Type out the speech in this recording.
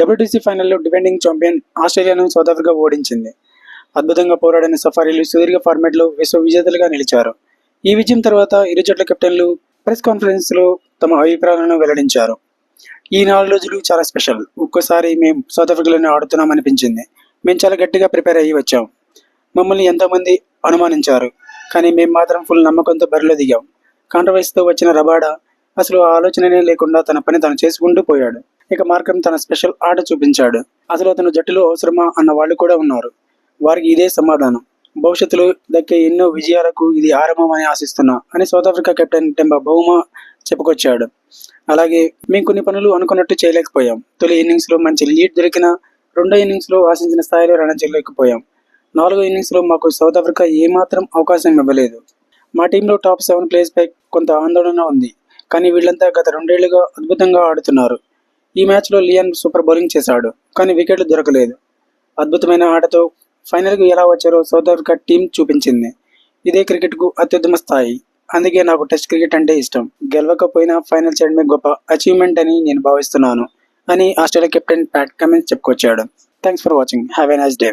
WTC ఫైనల్లో defending champion ఆస్ట్రేలియాను south Africa ఓడించింది. అద్భుతంగా పోరాడిన సఫారీలు సుదీర్ఘ ఫార్మాట్లో విశ్వ విజేతలుగా నిలిచారు. ఈ విజయం తర్వాత ఇరు జట్ల కెప్టెన్లు ప్రెస్ కాన్ఫరెన్స్లో తమ అభిప్రాయాలను వెల్లడించారు. ఈ 4 రోజులు చాలా స్పెషల్. ఒక్కోసారి మేము సౌత్ ఆఫ్రికాలోనే ఆడుతున్నాం అనిపించింది. మేము చాలా గట్టిగా ప్రిపేర్ అయ్యి వచ్చాం. మమ్మల్ని ఎంతోమంది అనుమానించారు, కానీ మేము మాత్రం ఫుల్ నమ్మకంతో బరిలో దిగాం. కాంట్రవర్సీతో వచ్చిన రబాడా అసలు ఆ ఆలోచననే లేకుండా తన పని తను చేసుకుంటూ పోయాడు. ఇక మార్కం తన స్పెషల్ ఆట చూపించాడు. అసలు అతను జట్టులో అవసరమా అన్న వాళ్ళు కూడా ఉన్నారు. వారికి ఇదే సమాధానం. భవిష్యత్తులో దక్కే ఎన్నో విజయాలకు ఇది ఆరంభమని ఆశిస్తున్నా అని south Africa captain Temba Bavuma చెప్పుకొచ్చాడు. అలాగే మేము కొన్ని పనులు అనుకున్నట్టు చేయలేకపోయాం. తొలి ఇన్నింగ్స్లో మంచి లీడ్ దొరికినా రెండో ఇన్నింగ్స్లో ఆశించిన స్థాయిలో రన్ చేయలేకపోయాం. 4వ ఇన్నింగ్స్లో మాకు సౌత్ ఆఫ్రికా ఏమాత్రం అవకాశం ఇవ్వలేదు. మా టీంలో టాప్ 7 ప్లేయర్స్పై కొంత ఆందోళన ఉంది, కానీ వీళ్ళంతా గత 2 ఏళ్లుగా అద్భుతంగా ఆడుతున్నారు. ఈ మ్యాచ్లో లియాన్ సూపర్ బౌలింగ్ చేశాడు, కానీ వికెట్లు దొరకలేదు. అద్భుతమైన ఆటతో ఫైనల్కు ఎలా వచ్చారో సౌత్ ఆఫ్రికా టీం చూపించింది. ఇదే క్రికెట్కు అత్యుత్తమ స్థాయి. అందుకే నాకు టెస్ట్ క్రికెట్ అంటే ఇష్టం. గెలవకపోయినా ఫైనల్ చేయడమే గొప్ప అచీవ్మెంట్ అని నేను భావిస్తున్నాను అని ఆస్ట్రేలియా కెప్టెన్ ప్యాట్ కమిన్స్ చెప్పుకొచ్చాడు. Thanks for watching. Have a nice day.